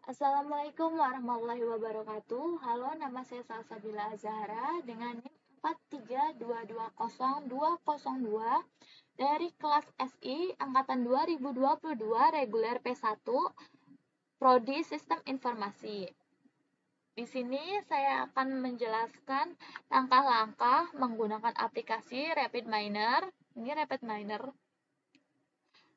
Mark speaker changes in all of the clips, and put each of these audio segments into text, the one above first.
Speaker 1: Assalamualaikum warahmatullahi wabarakatuh. Halo, nama saya Salsabila Azahra dengan NIM 432202202 dari kelas SI angkatan 2022 reguler P1 Prodi Sistem Informasi. Di sini saya akan menjelaskan langkah-langkah menggunakan aplikasi RapidMiner. Ini RapidMiner.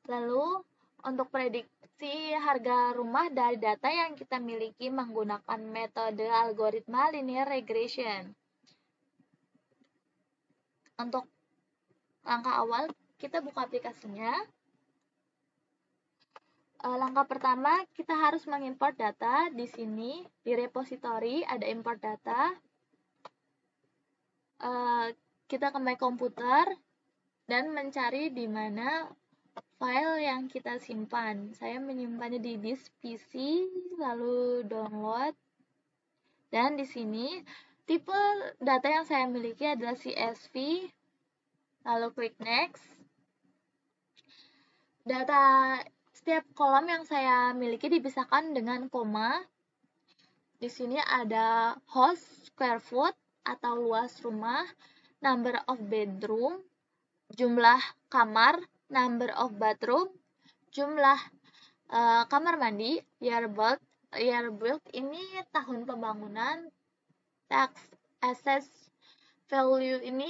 Speaker 1: Lalu untuk prediksi harga rumah dari data yang kita miliki menggunakan metode algoritma linear regression. Untuk langkah awal, kita buka aplikasinya. Langkah pertama, kita harus mengimport data. Di sini, di repository ada import data. Kita ke My Computer dan mencari di mana file yang kita simpan. Saya menyimpannya di disk PC, lalu download. Dan di sini, tipe data yang saya miliki adalah CSV, lalu klik next. Data setiap kolom yang saya miliki dipisahkan dengan koma. Di sini ada host, square foot, atau luas rumah, number of bedroom, jumlah kamar, number of bathroom, jumlah kamar mandi, year built ini tahun pembangunan, tax assess value ini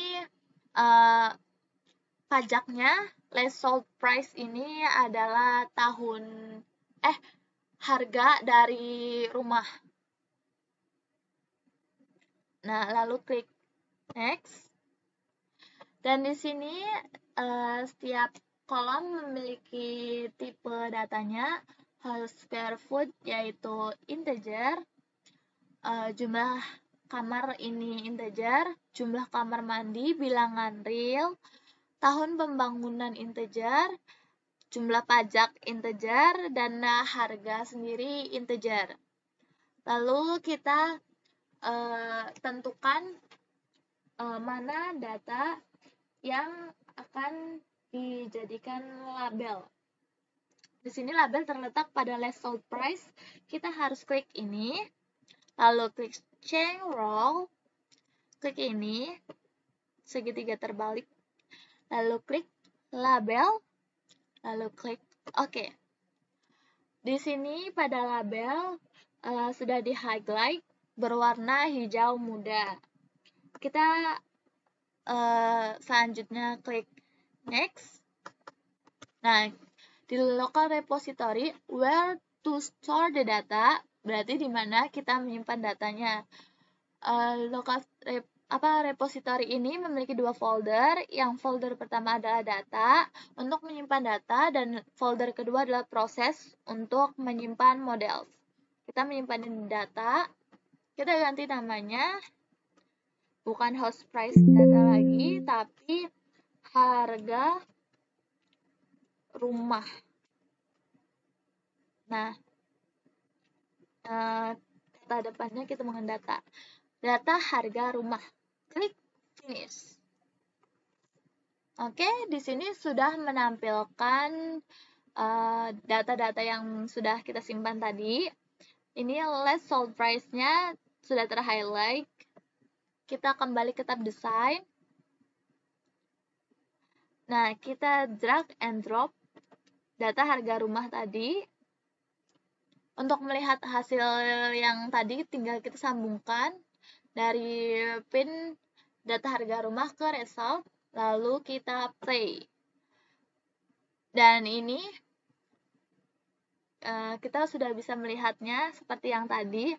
Speaker 1: pajaknya, last sold price ini adalah harga dari rumah. Nah, lalu klik next. Dan di sini setiap kolom memiliki tipe datanya, house square foot yaitu integer, jumlah kamar ini integer, jumlah kamar mandi bilangan real, tahun pembangunan integer, jumlah pajak integer, dan harga sendiri integer. Lalu kita tentukan mana data yang akan dijadikan label. Di sini label terletak pada last sold price. Kita harus klik ini, lalu klik change row, klik ini, segitiga terbalik, lalu klik label, lalu klik OK. Di sini pada label sudah di highlight berwarna hijau muda. Kita selanjutnya klik next. Nah, di local repository where to store the data berarti di mana kita menyimpan datanya. Repository ini memiliki dua folder. Yang folder pertama adalah data untuk menyimpan data dan folder kedua adalah proses untuk menyimpan model. Kita menyimpan data, kita ganti namanya. Bukan house price data lagi, tapi harga rumah. Nah, kata depannya kita menggunakan data harga rumah. Klik finish. Oke, di sini sudah menampilkan data-data yang sudah kita simpan tadi. Ini last sold price-nya sudah terhighlight. Kita kembali ke tab desain. Nah, kita drag and drop data harga rumah tadi. Untuk melihat hasil yang tadi tinggal kita sambungkan dari pin data harga rumah ke result, lalu kita play. Dan ini kita sudah bisa melihatnya seperti yang tadi.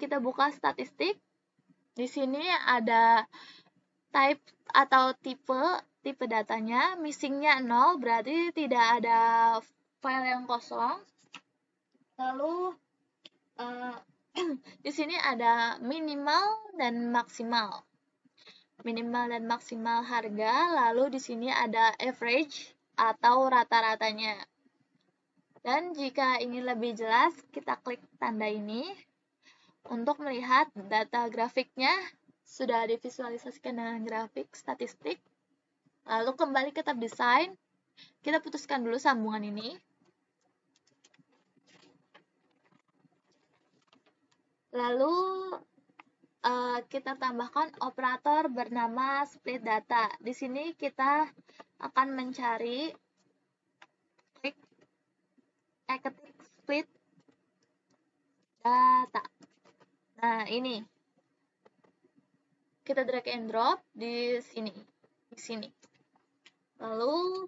Speaker 1: Kita buka statistik. Di sini ada type atau tipe datanya, missingnya 0 berarti tidak ada file yang kosong. Lalu di sini ada minimal dan maksimal. Minimal dan maksimal harga, lalu di sini ada average atau rata-ratanya. Dan jika ingin lebih jelas, kita klik tanda ini untuk melihat data grafiknya sudah divisualisasikan dengan grafik statistik. Lalu kembali ke tab desain, kita putuskan dulu sambungan ini. Lalu kita tambahkan operator bernama split data. Di sini kita akan mencari ketik split data. Nah, ini kita drag and drop di sini. Lalu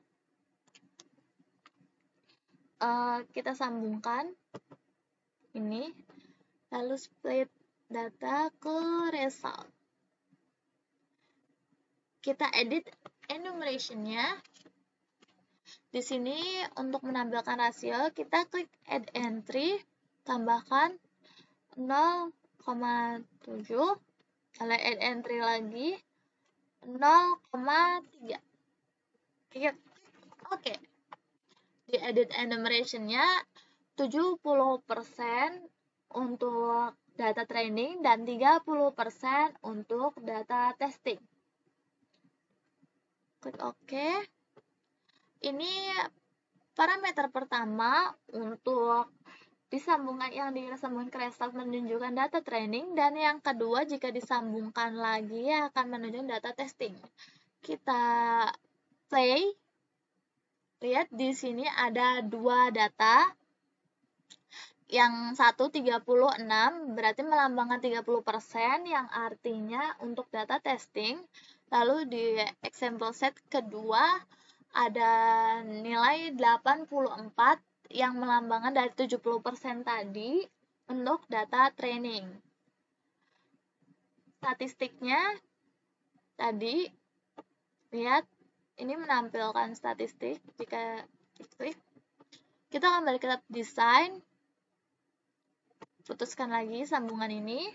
Speaker 1: kita sambungkan ini, lalu split data ke result. Kita edit enumeration-nya. Di sini untuk menampilkan rasio, kita klik add entry, tambahkan 0,7, lalu add entry lagi 0,3. Oke. Di edit enumeration-nya 70% untuk data training dan 30% untuk data testing. Klik OK. Ini parameter pertama untuk disambungkan yang disambungkan ke result menunjukkan data training, dan yang kedua jika disambungkan lagi akan menunjukkan data testing. Kita play. Lihat di sini ada dua data. Yang satu 36 berarti melambangkan 30%, yang artinya untuk data testing. Lalu di example set kedua ada nilai 84 yang melambangkan dari 70% tadi untuk data training. Statistiknya tadi, lihat ini menampilkan statistik. Jika diklik, kita akan balik ke tab desain, putuskan lagi sambungan ini.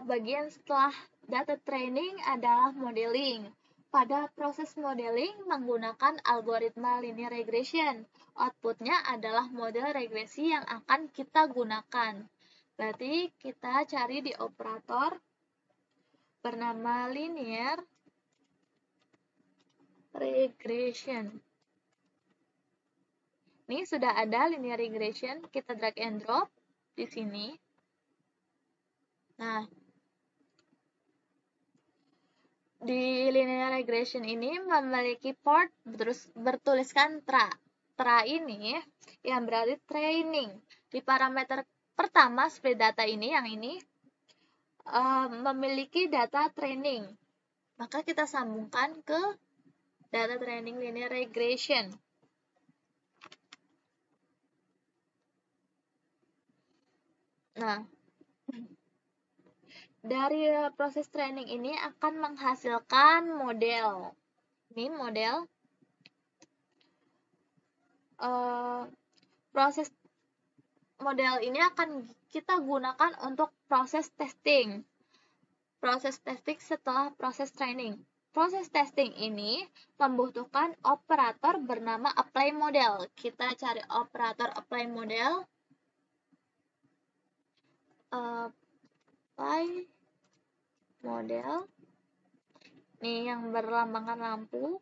Speaker 1: Bagian setelah data training adalah modeling. Pada proses modeling menggunakan algoritma linear regression. Outputnya adalah model regresi yang akan kita gunakan. Berarti kita cari di operator bernama linear regression. Ini sudah ada linear regression, kita drag and drop di sini. Nah, di linear regression ini memiliki port bertuliskan tra. Tra ini yang berarti training. Di parameter pertama split data ini, yang ini memiliki data training. Maka kita sambungkan ke data training linear regression. Nah, dari proses training ini akan menghasilkan model. Ini model. Proses model ini akan kita gunakan untuk proses testing. Proses testing setelah proses training. Proses testing ini membutuhkan operator bernama apply model. Kita cari operator apply model. Apply model. Ini yang berlambangkan lampu.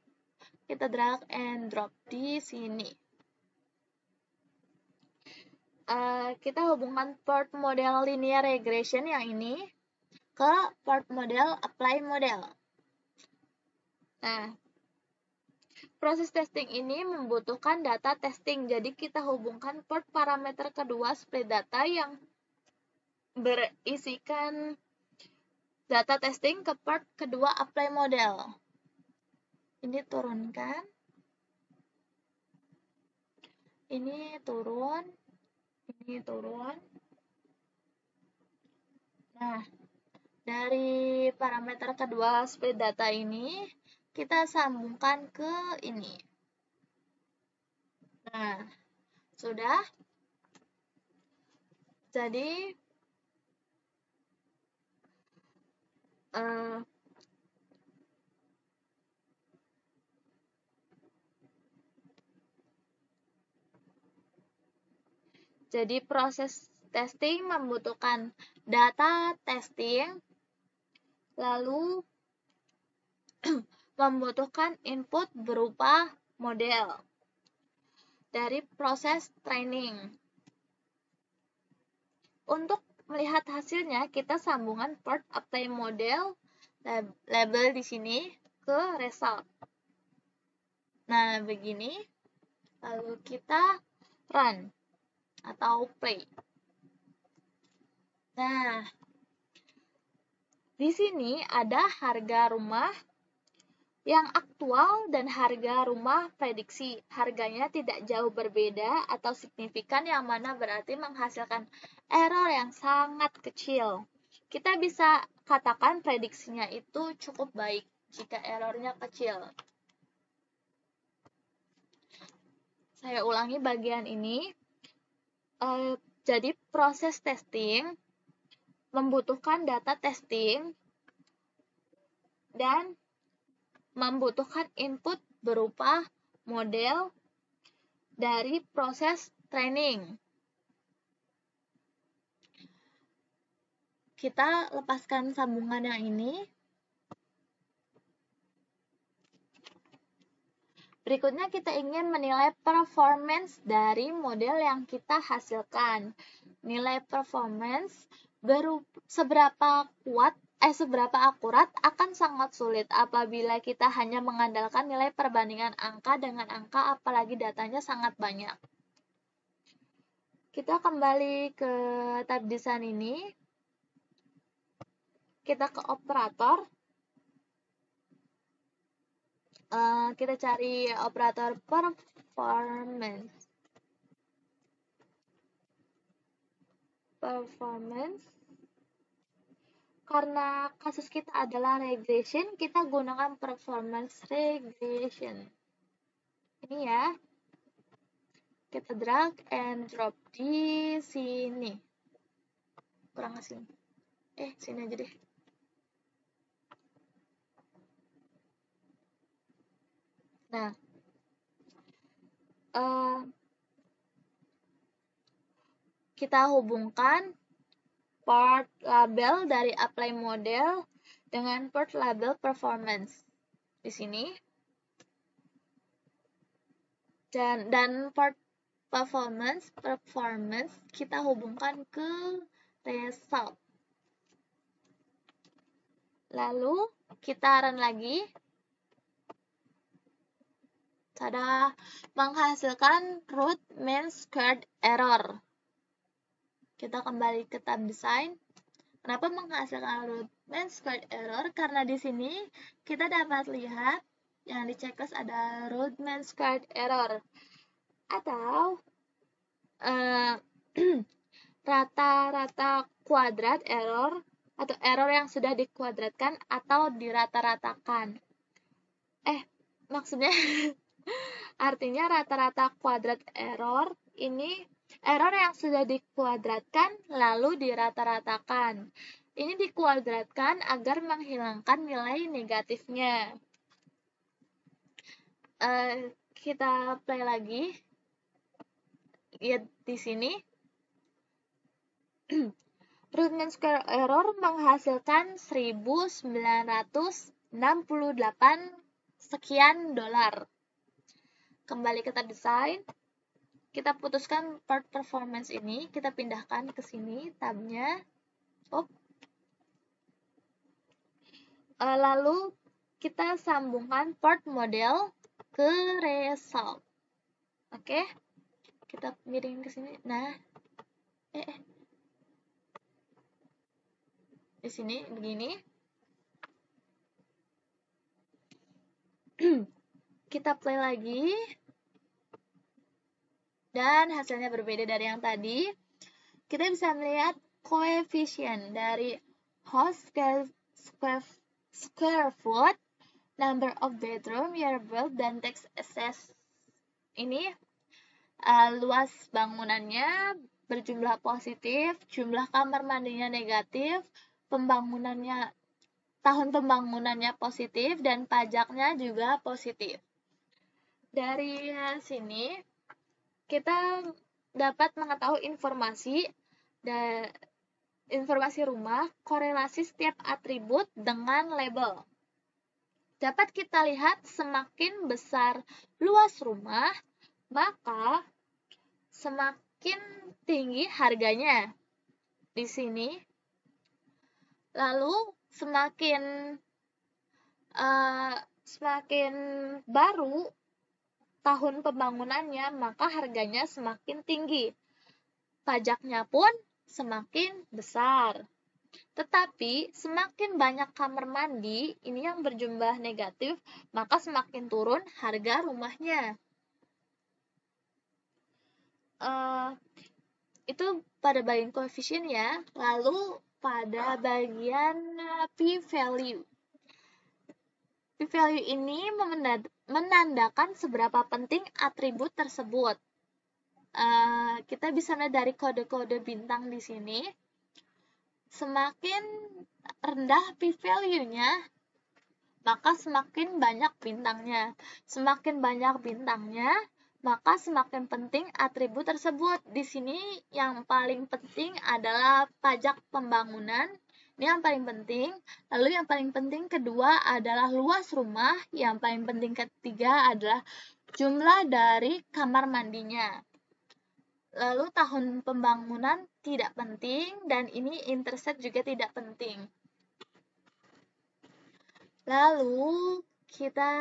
Speaker 1: Kita drag and drop di sini. Kita hubungkan port model linear regression yang ini ke port model apply model. Nah, proses testing ini membutuhkan data testing. Jadi kita hubungkan port parameter kedua split data yang berisikan data testing ke port kedua apply model. Ini turunkan. Ini turun. Ini turun. Nah, dari parameter kedua split data ini kita sambungkan ke ini. Nah, sudah. Jadi proses testing membutuhkan data testing, lalu membutuhkan input berupa model dari proses training. Untuk melihat hasilnya, kita sambungkan part apply model label di sini ke result. Nah, begini. Lalu kita run atau play. Nah, di sini ada harga rumah yang aktual dan harga rumah prediksi. Harganya tidak jauh berbeda atau signifikan, yang mana berarti menghasilkan error yang sangat kecil. Kita bisa katakan prediksinya itu cukup baik jika errornya kecil. Saya ulangi bagian ini. Jadi proses testing membutuhkan data testing dan membutuhkan input berupa model dari proses training. Kita lepaskan sambungan yang ini. Berikutnya kita ingin menilai performance dari model yang kita hasilkan. Nilai performance seberapa akurat akan sangat sulit apabila kita hanya mengandalkan nilai perbandingan angka dengan angka, apalagi datanya sangat banyak. Kita kembali ke tab desain ini. Kita ke operator. Kita cari operator performance. Karena kasus kita adalah regression, kita gunakan performance regression. Ini ya. Kita drag and drop di sini. Kurang ke sini. Sini aja deh. Nah, kita hubungkan part label dari apply model dengan part label performance di sini, dan part performance kita hubungkan ke result. Lalu kita run lagi. Tada, menghasilkan root mean squared error. Kita kembali ke tab desain. Kenapa menghasilkan root mean squared error? Karena di sini kita dapat lihat yang di checklist ada root mean squared error atau rata-rata kuadrat error atau error yang sudah dikuadratkan atau dirata-ratakan. Maksudnya artinya rata-rata kuadrat error ini error yang sudah dikuadratkan lalu dirata-ratakan. Ini dikuadratkan agar menghilangkan nilai negatifnya. Kita play lagi. Lihat di sini. Root mean square error menghasilkan 1.968 sekian dolar. Kembali ke tab desain. Kita putuskan part performance ini, kita pindahkan ke sini tabnya. Lalu kita sambungkan part model ke result. Oke. Kita miringin ke sini. Nah. Di sini begini. Kita play lagi. Dan hasilnya berbeda dari yang tadi. Kita bisa melihat koefisien dari house square foot, number of bedroom, year built, dan tax assessed. Ini luas bangunannya berjumlah positif, jumlah kamar mandinya negatif, tahun pembangunannya positif, dan pajaknya juga positif. Dari sini kita dapat mengetahui informasi rumah, korelasi setiap atribut dengan label. Dapat kita lihat semakin besar luas rumah, maka semakin tinggi harganya. di sini. Lalu semakin baru tahun pembangunannya, maka harganya semakin tinggi. Pajaknya pun semakin besar. Tetapi semakin banyak kamar mandi, ini yang berjumlah negatif, maka semakin turun harga rumahnya. Itu pada bagian koefisien ya. Lalu pada bagian p-value. P-value ini menandakan seberapa penting atribut tersebut. Kita bisa lihat dari kode-kode bintang di sini. Semakin rendah p-value-nya, maka semakin banyak bintangnya. Semakin banyak bintangnya, maka semakin penting atribut tersebut. Di sini yang paling penting adalah pajak pembangunan. Ini yang paling penting. Lalu yang paling penting kedua adalah luas rumah. Yang paling penting ketiga adalah jumlah dari kamar mandinya. Lalu tahun pembangunan tidak penting, dan ini intercept juga tidak penting. Lalu kita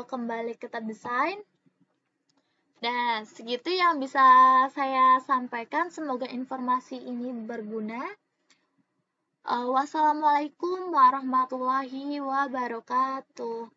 Speaker 1: kembali ke tab desain. Dan segitu yang bisa saya sampaikan. Semoga informasi ini berguna. Wassalamualaikum warahmatullahi wabarakatuh.